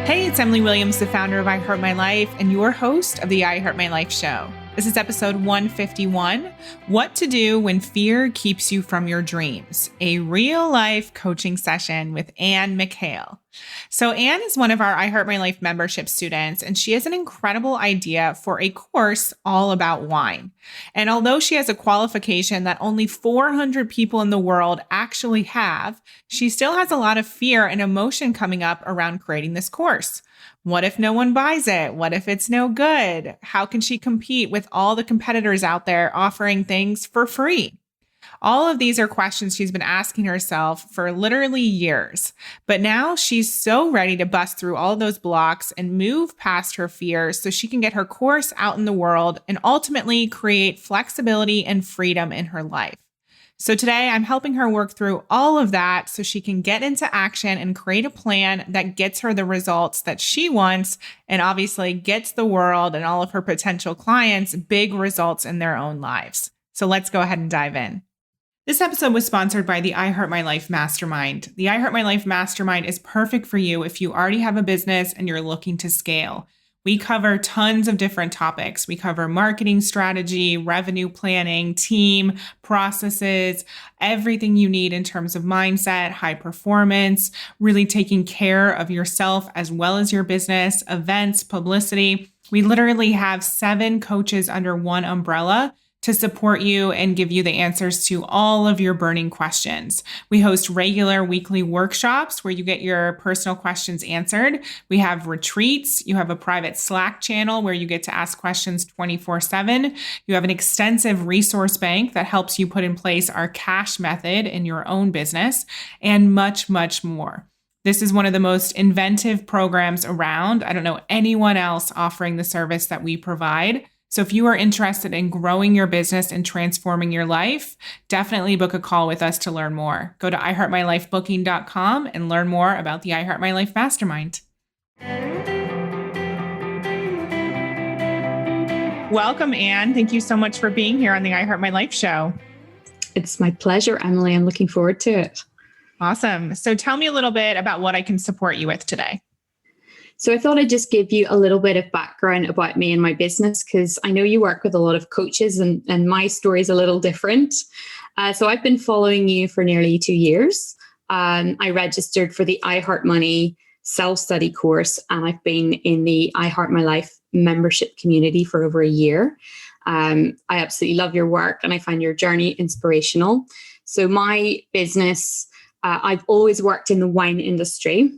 Hey, it's Emily Williams, the founder of I Heart My Life and your host of the I Heart My Life show. This is episode 151, What to Do When Fear Keeps You From Your Dreams, a real-life coaching session with Anne McHale. So Anne is one of our I Heart My Life membership students, and she has an incredible idea for a course all about wine. And although she has a qualification that only 400 people in the world actually have, she still has a lot of fear and emotion coming up around creating this course. What if no one buys it? What if it's no good? How can she compete with all the competitors out there offering things for free? All of these are questions she's been asking herself for literally years. But now she's so ready to bust through all of those blocks and move past her fears so she can get her course out in the world and ultimately create flexibility and freedom in her life. So today I'm helping her work through all of that so she can get into action and create a plan that gets her the results that she wants and obviously gets the world and all of her potential clients big results in their own lives. So let's go ahead and dive in. This episode was sponsored by the I Heart My Life Mastermind. The I Heart My Life Mastermind is perfect for you if you already have a business and you're looking to scale. We cover tons of different topics. We cover marketing strategy, revenue planning, team, processes, everything you need in terms of mindset, high performance, really taking care of yourself as well as your business, events, publicity. We literally have 7 coaches under one umbrella to support you and give you the answers to all of your burning questions. We host regular weekly workshops where you get your personal questions answered. We have retreats. You have a private Slack channel where you get to ask questions 24/7. You have an extensive resource bank that helps you put in place our cash method in your own business, and much, much more. This is one of the most inventive programs around. I don't know anyone else offering the service that we provide. So if you are interested in growing your business and transforming your life, definitely book a call with us to learn more. Go to iheartmylifebooking.com and learn more about the I Heart My Life Mastermind. Welcome, Anne. Thank you so much for being here on the I Heart My Life show. It's my pleasure, Emily. I'm looking forward to it. Awesome. So tell me a little bit about what I can support you with today. So I thought I'd just give you a little bit of background about me and my business, because I know you work with a lot of coaches and my story is a little different. So I've been following you for nearly 2 years. I registered for the I Heart Money self-study course, and I've been in the I Heart My Life membership community for over a year. I absolutely love your work and I find your journey inspirational. So my business, I've always worked in the wine industry.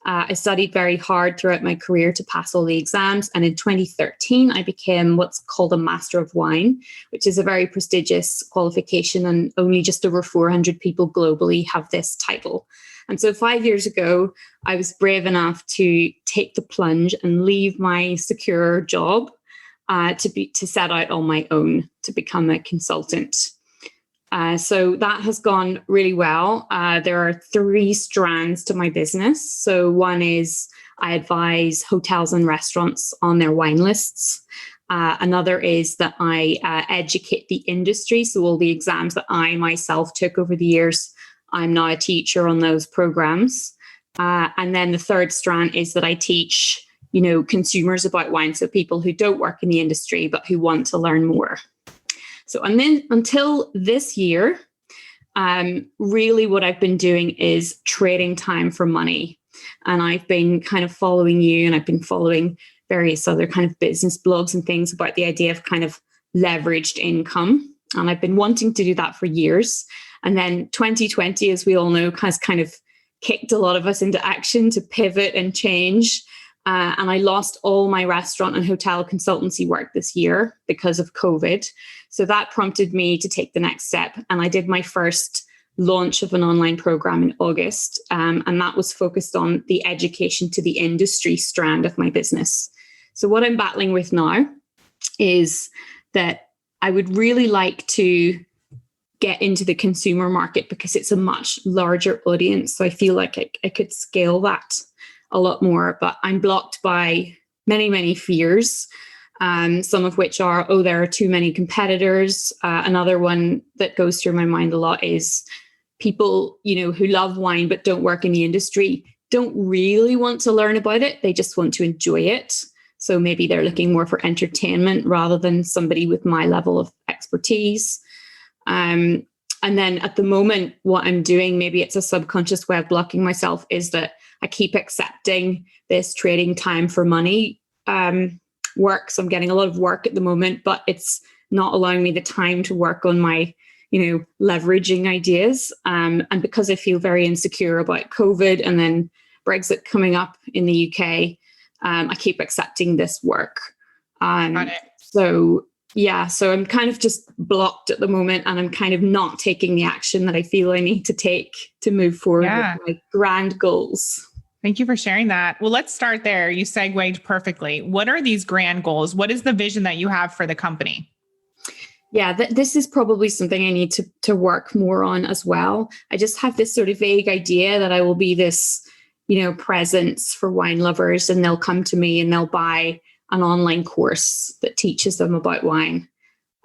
I studied very hard throughout my career to pass all the exams. And in 2013, I became what's called a Master of Wine, which is a very prestigious qualification. And only just over 400 people globally have this title. And so 5 years ago, I was brave enough to take the plunge and leave my secure job to set out on my own to become a consultant. So that has gone really well. There are 3 strands to my business. So one is I advise hotels and restaurants on their wine lists. Another is that I educate the industry. So all the exams that I myself took over the years, I'm now a teacher on those programs. And then the third strand is that I teach, consumers about wine. So people who don't work in the industry, but who want to learn more. So, and then until this year, really what I've been doing is trading time for money. And I've been kind of following you, and I've been following various other kind of business blogs and things about the idea of kind of leveraged income. And I've been wanting to do that for years. And then 2020, as we all know, has kind of kicked a lot of us into action to pivot and change. And I lost all my restaurant and hotel consultancy work this year because of COVID. So that prompted me to take the next step. And I did my first launch of an online program in August. And that was focused on the education to the industry strand of my business. So what I'm battling with now is that I would really like to get into the consumer market because it's a much larger audience. So I feel like I could scale that a lot more, but I'm blocked by many, many fears. Some of which are, there are too many competitors. Another one that goes through my mind a lot is people, who love wine but don't work in the industry don't really want to learn about it. They just want to enjoy it. So maybe they're looking more for entertainment rather than somebody with my level of expertise. And then at the moment, what I'm doing, maybe it's a subconscious way of blocking myself, is that I keep accepting this trading time for money work. So I'm getting a lot of work at the moment, but it's not allowing me the time to work on my, leveraging ideas. And because I feel very insecure about COVID and then Brexit coming up in the UK, I keep accepting this work. Got it. So I'm kind of just blocked at the moment, and I'm kind of not taking the action that I feel I need to take to move forward with my grand goals. Thank you for sharing that. Well, let's start there. You segued perfectly. What are these grand goals? What is the vision that you have for the company? Yeah, this is probably something I need to work more on as well. I just have this sort of vague idea that I will be this, presence for wine lovers, and they'll come to me and they'll buy an online course that teaches them about wine.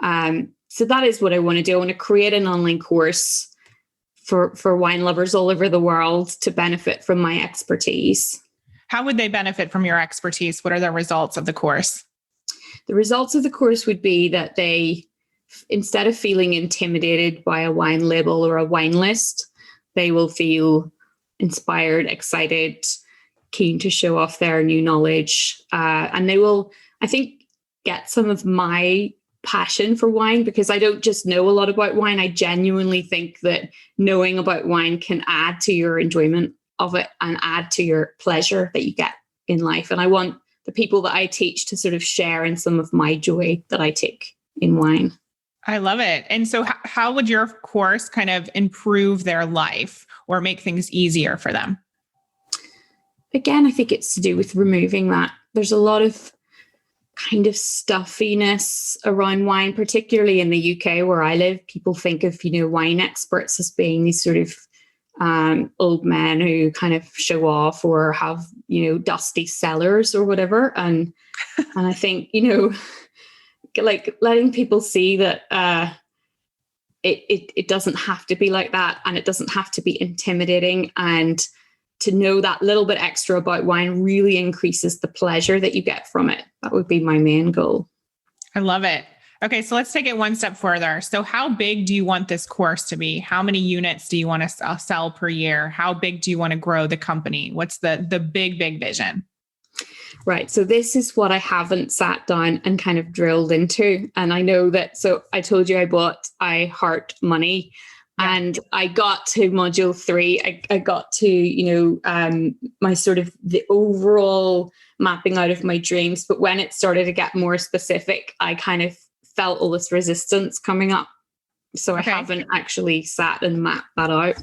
So that is what I want to do. I want to create an online course for wine lovers all over the world to benefit from my expertise. How would they benefit from your expertise? What are the results of the course? The results of the course would be that they, instead of feeling intimidated by a wine label or a wine list, they will feel inspired, excited, keen to show off their new knowledge. And they will, I think, get some of my passion for wine, because I don't just know a lot about wine. I genuinely think that knowing about wine can add to your enjoyment of it and add to your pleasure that you get in life. And I want the people that I teach to sort of share in some of my joy that I take in wine. I love it. And so how would your course kind of improve their life or make things easier for them? Again, I think it's to do with removing that. There's a lot of kind of stuffiness around wine, particularly in the UK where I live. People think of, wine experts as being these sort of old men who kind of show off or have, dusty cellars or whatever. And I think, like letting people see that it doesn't have to be like that, and it doesn't have to be intimidating, and to know that little bit extra about wine really increases the pleasure that you get from it. That would be my main goal. I love it. Okay, so let's take it one step further. So how big do you want this course to be? How many units do you want to sell per year? How big do you want to grow the company? What's the big vision? Right. So this is what I haven't sat down and kind of drilled into. And I know that, so I told you I bought I Heart Money, and I got to module 3. I got to, my sort of the overall mapping out of my dreams. But when it started to get more specific, I kind of felt all this resistance coming up. So I haven't actually sat and mapped that out.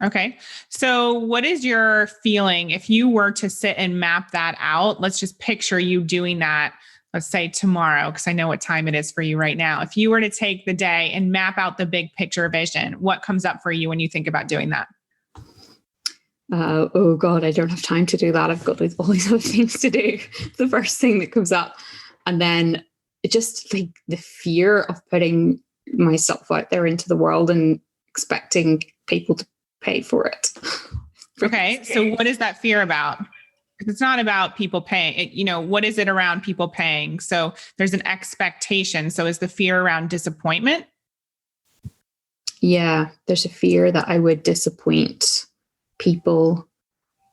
Okay. So what is your feeling if you were to sit and map that out? Let's just picture you doing that, let's say tomorrow, because I know what time it is for you right now. If you were to take the day and map out the big picture vision, what comes up for you when you think about doing that? Oh God, I don't have time to do that. I've got all these other things to do. The first thing that comes up. And then it just like the fear of putting myself out there into the world and expecting people to pay for it. Okay. So what is that fear about? It's not about people paying. What is it around people paying? So there's an expectation. So is the fear around disappointment? Yeah, there's a fear that I would disappoint people,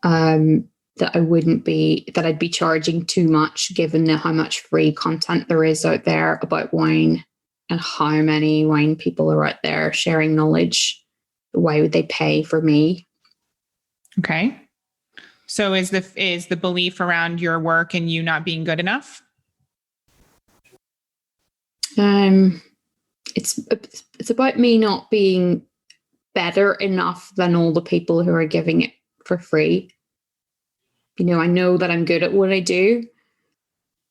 that I'd be charging too much given how much free content there is out there about wine and how many wine people are out there sharing knowledge. Why would they pay for me? Okay. So is the belief around your work and you not being good enough? It's about me not being better enough than all the people who are giving it for free. I know that I'm good at what I do.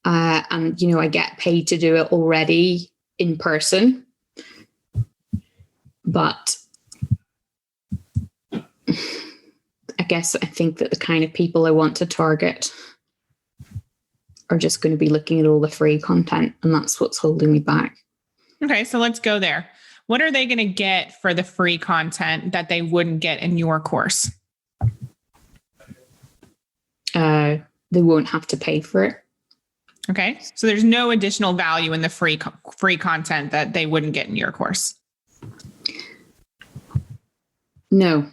And I get paid to do it already in person. But I guess I think that the kind of people I want to target are just going to be looking at all the free content, and that's what's holding me back. Okay, so let's go there. What are they going to get for the free content that they wouldn't get in your course? they won't have to pay for it. Okay. So there's no additional value in the free content that they wouldn't get in your course. No,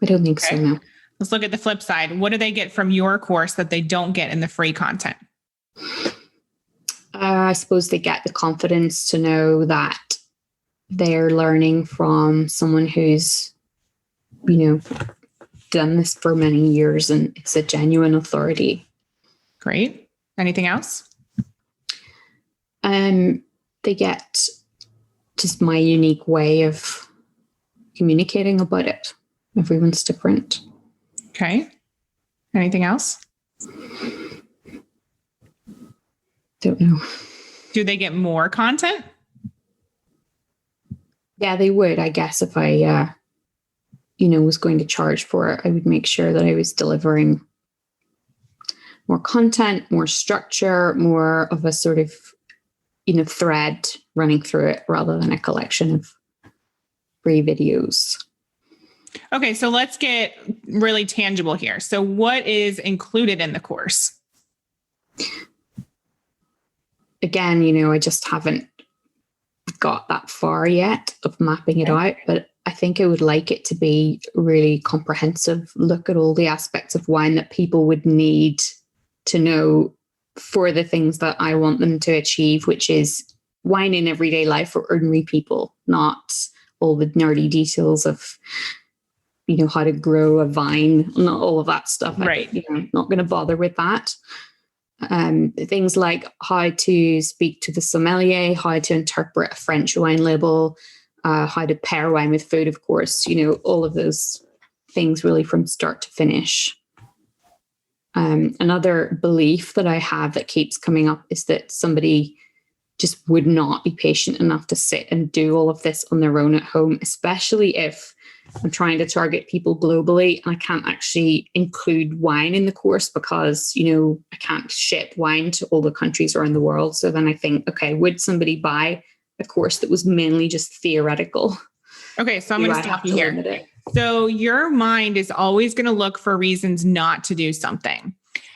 I don't think so. No. Let's look at the flip side. What do they get from your course that they don't get in the free content? I suppose they get the confidence to know that they're learning from someone who's, done this for many years, and it's a genuine authority. Great. Anything else? They get just my unique way of communicating about it. Everyone's different. Okay. Anything else? Don't know. Do they get more content? Yeah, they would. I guess if I, was going to charge for it, I would make sure that I was delivering more content, more structure, more of a sort of, thread running through it rather than a collection of free videos. Okay, so let's get really tangible here. So what is included in the course? Again, I just haven't got that far yet of mapping it out, but I think I would like it to be really comprehensive. Look at all the aspects of wine that people would need to know for the things that I want them to achieve, which is wine in everyday life for ordinary people, not all the nerdy details of, how to grow a vine, not all of that stuff. Right. I'm not going to bother with that. Things like how to speak to the sommelier, how to interpret a French wine label, how to pair wine with food, of course, all of those things really from start to finish. Another belief that I have that keeps coming up is that somebody just would not be patient enough to sit and do all of this on their own at home, especially if I'm trying to target people globally and I can't actually include wine in the course because, I can't ship wine to all the countries around the world. So then I think, okay, would somebody buy a course that was mainly just theoretical? Okay, so I'm going to stop you here. So your mind is always going to look for reasons not to do something.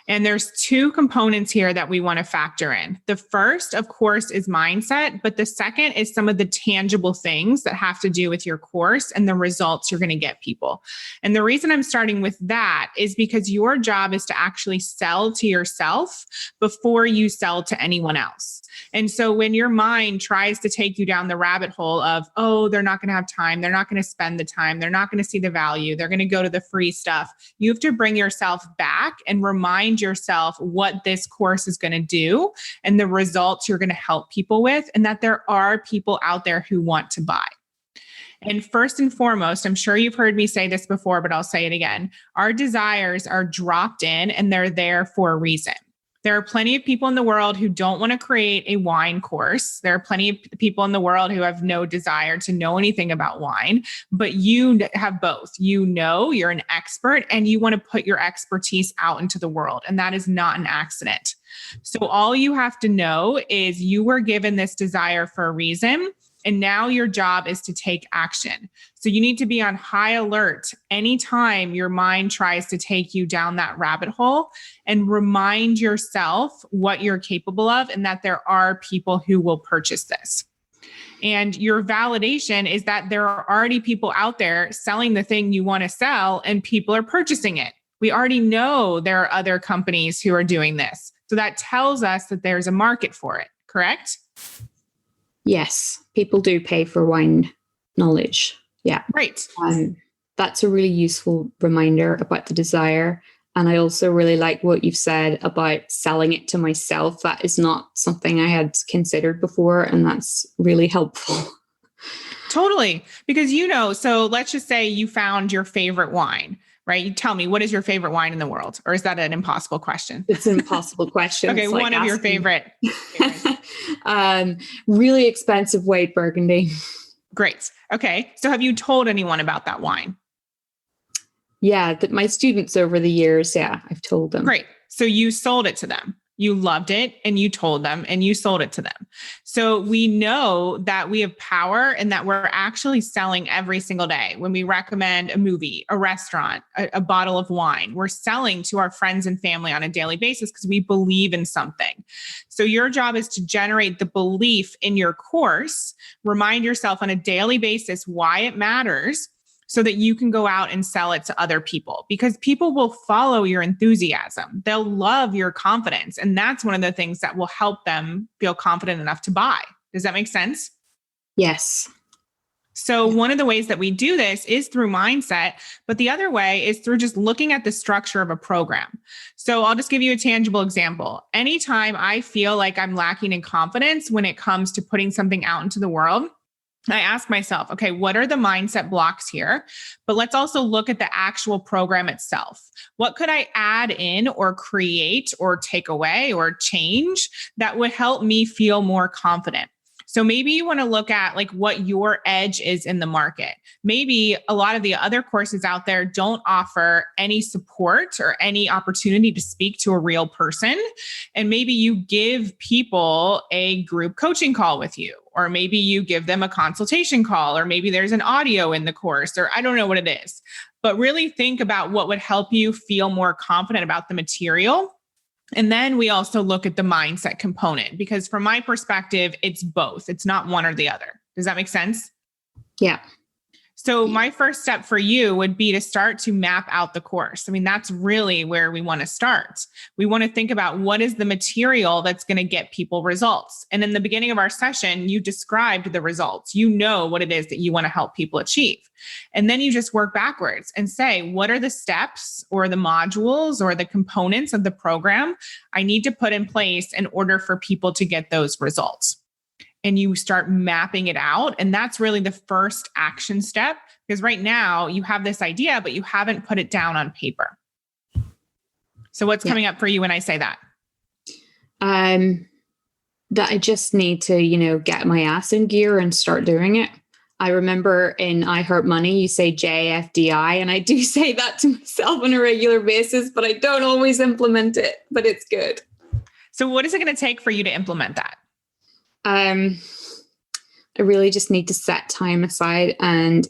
And there's two components here that we want to factor in. The first, of course, is mindset, but the second is some of the tangible things that have to do with your course and the results you're going to get people. And the reason I'm starting with that is because your job is to actually sell to yourself before you sell to anyone else. And so when your mind tries to take you down the rabbit hole of, oh, they're not going to have time, they're not going to spend the time, they're not going to see the value, they're going to go to the free stuff, you have to bring yourself back and remind yourself what this course is going to do and the results you're going to help people with, and that there are people out there who want to buy. And first and foremost, I'm sure you've heard me say this before, but I'll say it again. Our desires are dropped in and they're there for a reason. There are plenty of people in the world who don't want to create a wine course. There are plenty of people in the world who have no desire to know anything about wine, but you have both. You're an expert and you want to put your expertise out into the world. And that is not an accident. So all you have to know is you were given this desire for a reason. And now your job is to take action. So you need to be on high alert anytime your mind tries to take you down that rabbit hole, and remind yourself what you're capable of and that there are people who will purchase this. And your validation is that there are already people out there selling the thing you want to sell and people are purchasing it. We already know there are other companies who are doing this. So that tells us that there's a market for it, correct? Yes, people do pay for wine knowledge. Yeah. Right. That's a really useful reminder about the desire. And I also really like what you've said about selling it to myself. That is not something I had considered before. And that's really helpful. Totally. Because, so let's just say you found your favorite wine, right? You tell me, what is your favorite wine in the world? Or is that an impossible question? It's an impossible question. Okay, one of your favorite. Really expensive white Burgundy. Great. Okay. So have you told anyone about that wine? Yeah, my students over the years, I've told them. Great. So you sold it to them. you loved it, and you told them and you sold it to them. So we know that we have power and that we're actually selling every single day. When we recommend a movie, a restaurant, a bottle of wine, we're selling to our friends and family on a daily basis because we believe in something. So your job is to generate the belief in your course, remind yourself on a daily basis why it matters, so that you can go out and sell it to other people, because people will follow your enthusiasm. They'll love your confidence. And that's one of the things that will help them feel confident enough to buy. Does that make sense? Yes. So one of the ways that we do this is through mindset, but the other way is through just looking at the structure of a program. So I'll just give you a tangible example. Anytime I feel like I'm lacking in confidence when it comes to putting something out into the world, I ask myself, okay, what are the mindset blocks here? But let's also look at the actual program itself. What could I add in or create or take away or change that would help me feel more confident? So maybe you want to look at like what your edge is in the market. Maybe a lot of the other courses out there don't offer any support or any opportunity to speak to a real person. And maybe you give people a group coaching call with you, or maybe you give them a consultation call, or maybe there's an audio in the course, or I don't know what it is. But really think about what would help you feel more confident about the material. And then we also look at the mindset component, because from my perspective, it's both. It's not one or the other. Does that make sense? Yeah. So my first step for you would be to start to map out the course. I mean, that's really where we want to start. We want to think about what is the material that's going to get people results. And in the beginning of our session, you described the results. You know what it is that you want to help people achieve. And then you just work backwards and say, what are the steps or the modules or the components of the program I need to put in place in order for people to get those results? And you start mapping it out. And that's really the first action step, because right now you have this idea, but you haven't put it down on paper. So what's coming up for you when I say that? That I just need to, get my ass in gear and start doing it. I remember in I Heart Money, you say JFDI, and I do say that to myself on a regular basis, but I don't always implement it, but it's good. So what is it going to take for you to implement that? I really just need to set time aside and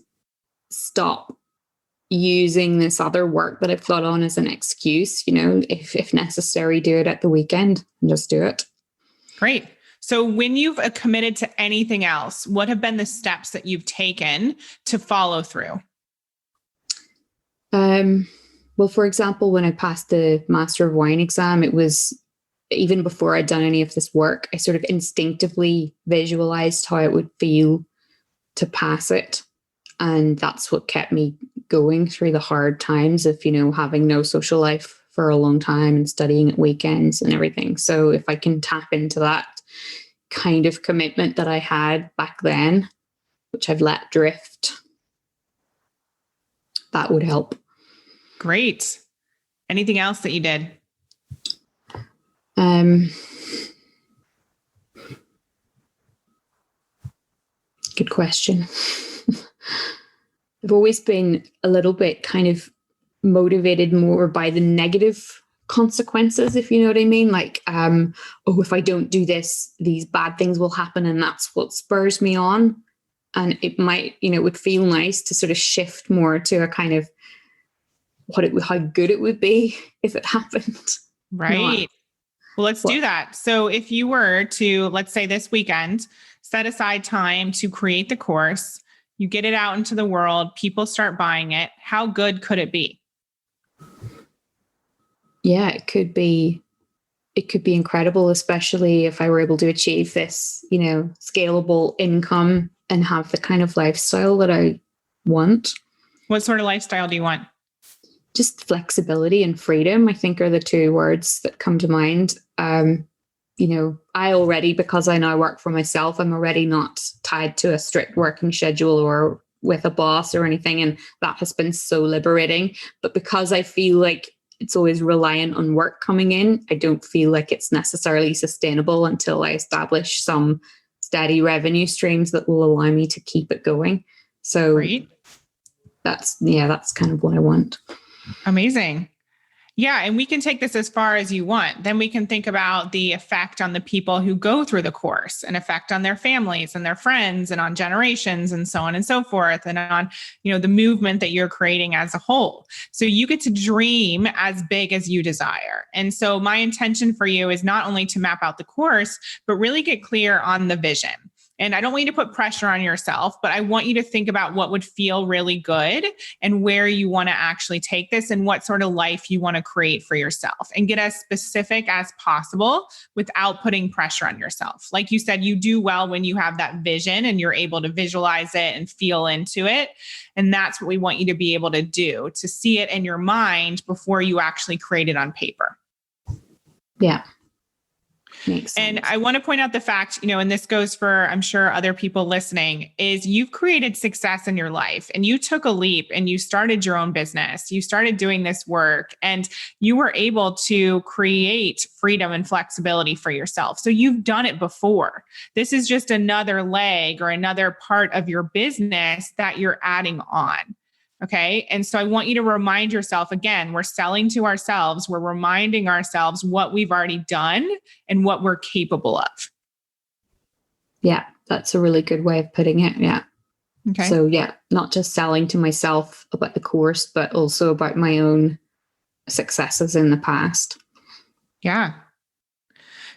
stop using this other work that I've got on as an excuse. If necessary, do it at the weekend and just do it. Great. So when you've committed to anything else, what have been the steps that you've taken to follow through? Well, for example, when I passed the Master of Wine exam, it was even before I'd done any of this work, I sort of instinctively visualized how it would feel to pass it. And that's what kept me going through the hard times of, having no social life for a long time and studying at weekends and everything. So if I can tap into that kind of commitment that I had back then, which I've let drift, that would help. Great. Anything else that you did? Good question. I've always been a little bit kind of motivated more by the negative consequences, if you know what I mean. Like, if I don't do this, these bad things will happen, and that's what spurs me on. And it might, it would feel nice to sort of shift more to a kind of how good it would be if it happened. Right. Well, let's do that. So if you were to, let's say this weekend, set aside time to create the course, you get it out into the world, people start buying it, how good could it be? Yeah, it could be incredible, especially if I were able to achieve this, scalable income and have the kind of lifestyle that I want. What sort of lifestyle do you want? Just flexibility and freedom, I think, are the two words that come to mind. I already, because I now work for myself, I'm already not tied to a strict working schedule or with a boss or anything. And that has been so liberating. But because I feel like it's always reliant on work coming in, I don't feel like it's necessarily sustainable until I establish some steady revenue streams that will allow me to keep it going. So that's kind of what I want. Amazing. Yeah. And we can take this as far as you want. Then we can think about the effect on the people who go through the course, and effect on their families and their friends and on generations and so on and so forth. And on, the movement that you're creating as a whole. So you get to dream as big as you desire. And so my intention for you is not only to map out the course, but really get clear on the vision. And I don't want you to put pressure on yourself, but I want you to think about what would feel really good and where you want to actually take this and what sort of life you want to create for yourself, and get as specific as possible without putting pressure on yourself. Like you said, you do well when you have that vision and you're able to visualize it and feel into it. And that's what we want you to be able to do, to see it in your mind before you actually create it on paper. Yeah. Makes sense. And I want to point out the fact, and this goes for, I'm sure, other people listening, is you've created success in your life, and you took a leap and you started your own business. You started doing this work, and you were able to create freedom and flexibility for yourself. So you've done it before. This is just another leg or another part of your business that you're adding on. Okay. And so I want you to remind yourself, again, we're selling to ourselves. We're reminding ourselves what we've already done and what we're capable of. Yeah, that's a really good way of putting it. Yeah. Okay. So yeah, not just selling to myself about the course, but also about my own successes in the past. Yeah.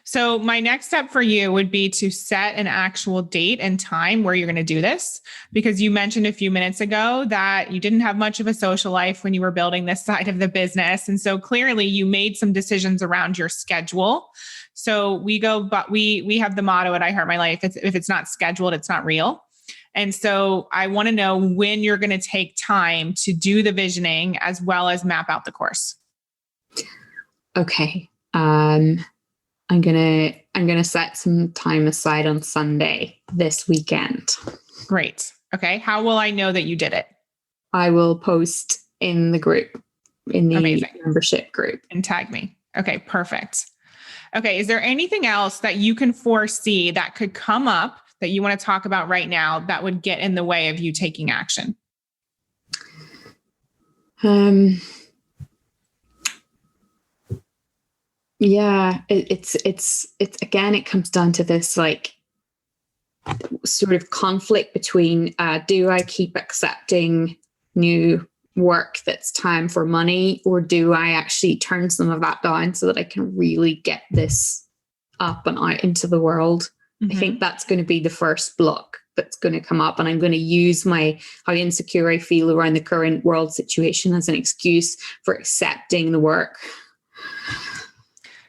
So my next step for you would be to set an actual date and time where you're going to do this, because you mentioned a few minutes ago that you didn't have much of a social life when you were building this side of the business. And so clearly you made some decisions around your schedule. So we have the motto at I Heart My Life: if it's not scheduled, it's not real. And so I want to know when you're going to take time to do the visioning as well as map out the course. Okay. I'm gonna set some time aside on Sunday this weekend. Great. Okay. How will I know that you did it? I will post in the group, in the Amazing. membership group. And tag me. Okay, perfect. Okay. Is there anything else that you can foresee that could come up that you want to talk about right now that would get in the way of you taking action? Yeah, it's again, it comes down to this like sort of conflict between do I keep accepting new work that's time for money, or do I actually turn some of that down so that I can really get this up and out into the world? Mm-hmm. I think that's going to be the first block that's going to come up, and I'm going to use how insecure I feel around the current world situation as an excuse for accepting the work.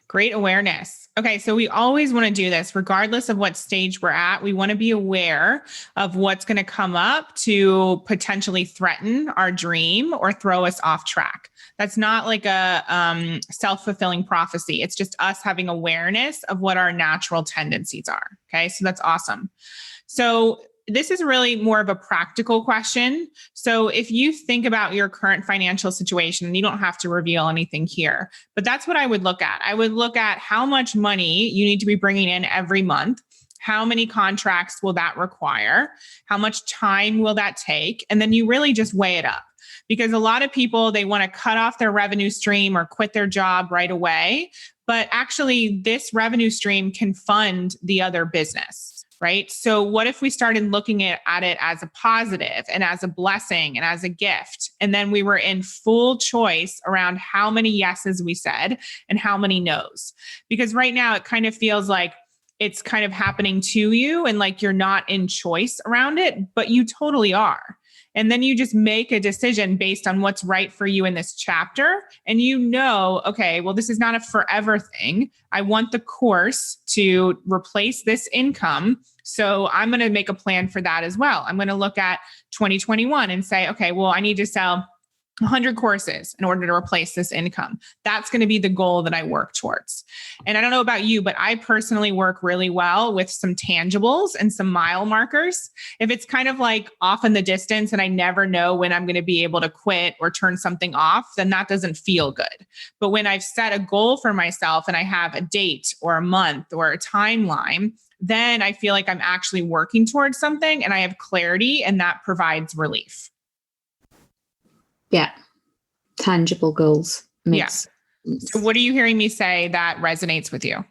Great awareness. Okay. So we always want to do this regardless of what stage we're at. We want to be aware of what's going to come up to potentially threaten our dream or throw us off track. That's not like a self-fulfilling prophecy. It's just us having awareness of what our natural tendencies are. Okay. So that's awesome. So this is really more of a practical question. So if you think about your current financial situation, and you don't have to reveal anything here, but that's what I would look at. I would look at how much money you need to be bringing in every month. How many contracts will that require? How much time will that take? And then you really just weigh it up. Because a lot of people, they want to cut off their revenue stream or quit their job right away. But actually, this revenue stream can fund the other business. Right? So what if we started looking at it as a positive and as a blessing and as a gift? And then we were in full choice around how many yeses we said and how many nos. Because right now it kind of feels like it's kind of happening to you and like you're not in choice around it, but you totally are. And then you just make a decision based on what's right for you in this chapter. And okay, well, this is not a forever thing. I want the course to replace this income. So I'm going to make a plan for that as well. I'm going to look at 2021 and say, okay, well, I need to sell 100 courses in order to replace this income. That's going to be the goal that I work towards. And I don't know about you, but I personally work really well with some tangibles and some mile markers. If it's kind of like off in the distance and I never know when I'm going to be able to quit or turn something off, then that doesn't feel good. But when I've set a goal for myself and I have a date or a month or a timeline, then I feel like I'm actually working towards something and I have clarity, and that provides relief. Yeah. Tangible goals. Makes So what are you hearing me say that resonates with you?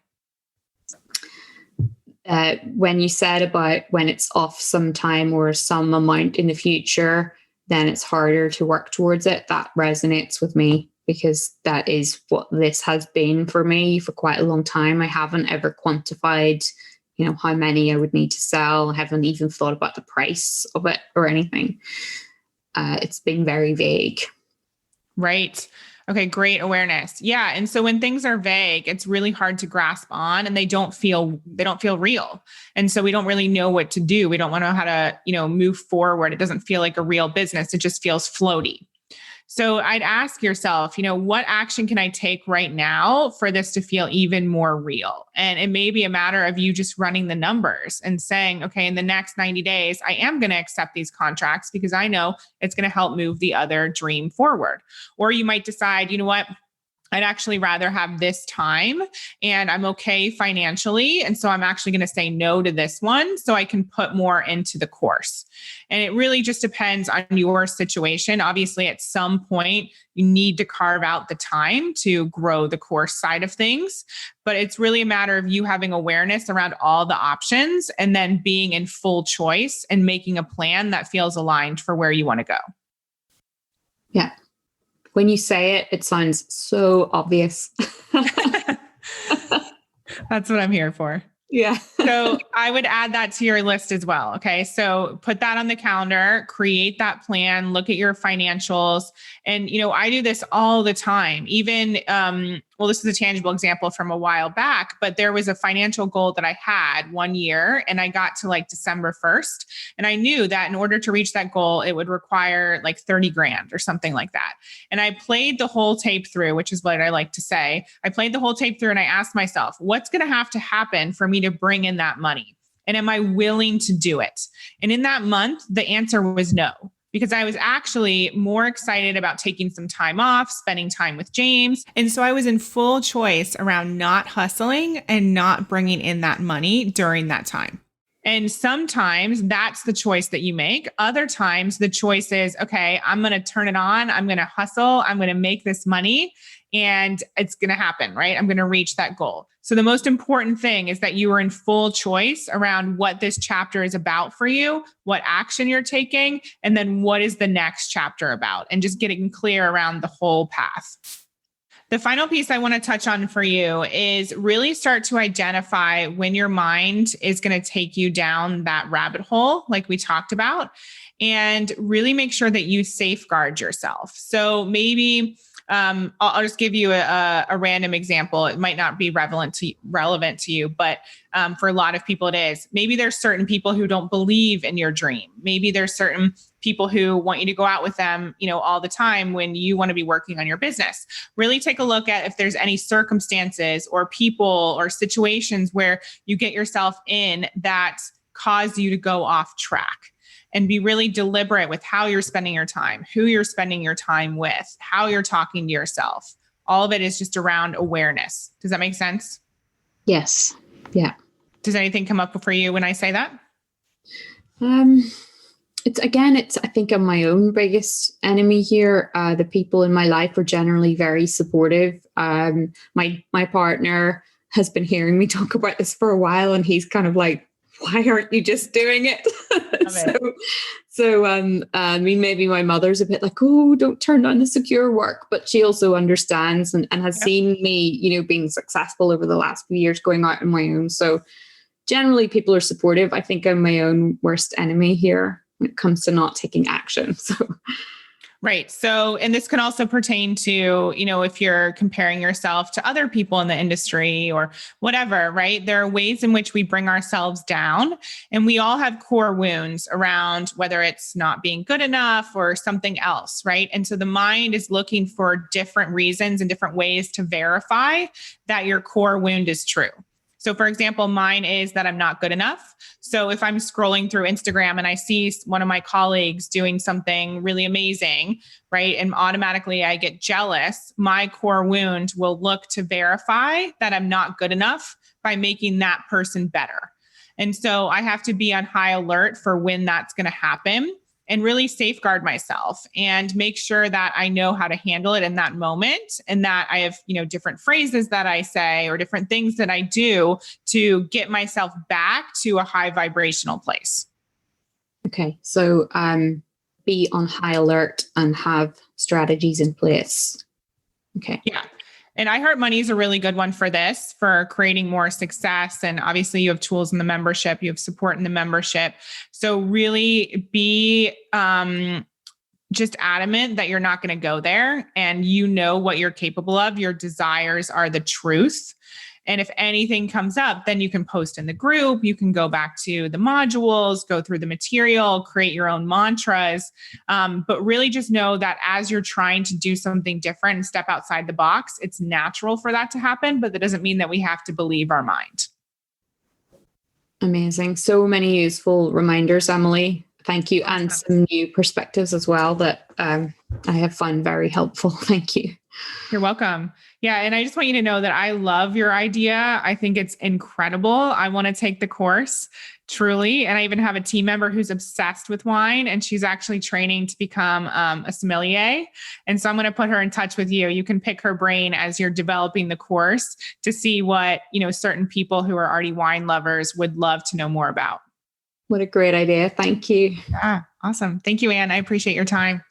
When you said about when it's off sometime or some amount in the future, then it's harder to work towards it. That resonates with me because that is what this has been for me for quite a long time. I haven't ever quantified, how many I would need to sell. I haven't even thought about the price of it or anything. It's been very vague. Right. Okay, great awareness. Yeah. And so when things are vague, it's really hard to grasp on and they don't feel real. And so we don't really know what to do. We don't want to know how to, move forward. It doesn't feel like a real business. It just feels floaty. So I'd ask yourself, what action can I take right now for this to feel even more real? And it may be a matter of you just running the numbers and saying, okay, in the next 90 days, I am going to accept these contracts because I know it's going to help move the other dream forward. Or you might decide, you know what? I'd actually rather have this time and I'm okay financially. And so I'm actually going to say no to this one so I can put more into the course. And it really just depends on your situation. Obviously, at some point, you need to carve out the time to grow the course side of things. But it's really a matter of you having awareness around all the options and then being in full choice and making a plan that feels aligned for where you want to go. Yeah. When you say it, it sounds so obvious. That's what I'm here for. Yeah. So I would add that to your list as well. Okay. So put that on the calendar, create that plan, look at your financials. And, I do this all the time. Even, this is a tangible example from a while back, but there was a financial goal that I had one year and I got to like December 1st. And I knew that in order to reach that goal, it would require like 30 grand or something like that. And I played the whole tape through, which is what I like to say. I played the whole tape through and I asked myself, what's going to have to happen for me to bring in that money? And am I willing to do it? And in that month, the answer was no, because I was actually more excited about taking some time off, spending time with James. And so I was in full choice around not hustling and not bringing in that money during that time. And sometimes that's the choice that you make. Other times the choice is, okay, I'm going to turn it on. I'm going to hustle. I'm going to make this money and it's going to happen, right? I'm going to reach that goal. So the most important thing is that you are in full choice around what this chapter is about for you, what action you're taking, and then what is the next chapter about, and just getting clear around the whole path. The final piece I want to touch on for you is really start to identify when your mind is going to take you down that rabbit hole, like we talked about, and really make sure that you safeguard yourself. So maybe I'll just give you a random example. It might not be relevant to you, but for a lot of people it is. Maybe there's certain people who don't believe in your dream. Maybe there's certain people who want you to go out with them, all the time when you want to be working on your business. Really take a look at if there's any circumstances or people or situations where you get yourself in that cause you to go off track. And be really deliberate with how you're spending your time, who you're spending your time with, how you're talking to yourself. All of it is just around awareness. Does that make sense? Yes. Yeah. Does anything come up for you when I say that? It's I think I'm my own biggest enemy here. The people in my life are generally very supportive. My partner has been hearing me talk about this for a while, and he's kind of like, why aren't you just doing it? Maybe my mother's a bit like, oh, don't turn down the secure work, but she also understands and has seen me, being successful over the last few years going out on my own. So generally people are supportive. I think I'm my own worst enemy here when it comes to not taking action. So. Right. So, and this can also pertain to, if you're comparing yourself to other people in the industry or whatever, right? There are ways in which we bring ourselves down, and we all have core wounds around whether it's not being good enough or something else, right? And so the mind is looking for different reasons and different ways to verify that your core wound is true. So for example, mine is that I'm not good enough. So if I'm scrolling through Instagram and I see one of my colleagues doing something really amazing, right? And automatically I get jealous, my core wound will look to verify that I'm not good enough by making that person better. And so I have to be on high alert for when that's going to happen and really safeguard myself and make sure that I know how to handle it in that moment, and that I have, different phrases that I say or different things that I do to get myself back to a high vibrational place. Okay. So be on high alert and have strategies in place. Okay. Yeah. And I Heart Money is a really good one for this, for creating more success. And obviously you have tools in the membership, you have support in the membership. So really be just adamant that you're not going to go there, and what you're capable of. Your desires are the truth. And if anything comes up, then you can post in the group. You can go back to the modules, go through the material, create your own mantras. But really just know that as you're trying to do something different and step outside the box, it's natural for that to happen. But that doesn't mean that we have to believe our mind. Amazing. So many useful reminders, Emily. Thank you. And some new perspectives as well that I have found very helpful. Thank you. You're welcome. Yeah. And I just want you to know that I love your idea. I think it's incredible. I want to take the course, truly. And I even have a team member who's obsessed with wine, and she's actually training to become a sommelier. And so I'm going to put her in touch with you. You can pick her brain as you're developing the course to see what, certain people who are already wine lovers would love to know more about. What a great idea. Thank you. Yeah. Awesome. Thank you, Anne. I appreciate your time.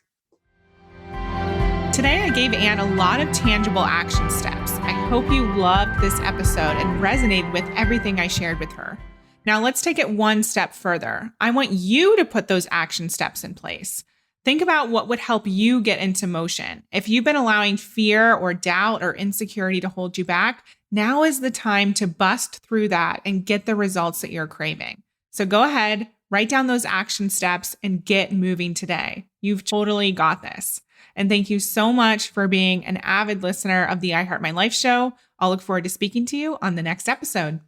Today, I gave Anne a lot of tangible action steps. I hope you loved this episode and resonated with everything I shared with her. Now, let's take it one step further. I want you to put those action steps in place. Think about what would help you get into motion. If you've been allowing fear or doubt or insecurity to hold you back, now is the time to bust through that and get the results that you're craving. So go ahead, write down those action steps and get moving today. You've totally got this. And thank you so much for being an avid listener of the I Heart My Life show. I'll look forward to speaking to you on the next episode.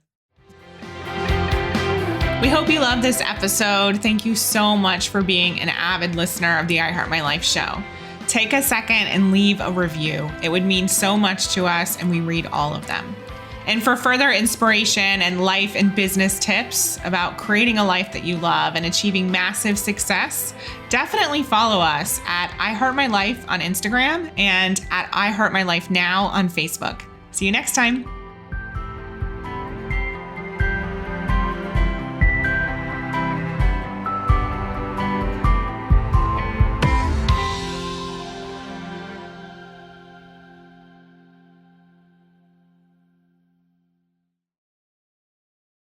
We hope you loved this episode. Thank you so much for being an avid listener of the I Heart My Life show. Take a second and leave a review. It would mean so much to us, and we read all of them. And for further inspiration and life and business tips about creating a life that you love and achieving massive success, definitely follow us at I Heart My Life on Instagram and at I Heart My Life Now on Facebook. See you next time.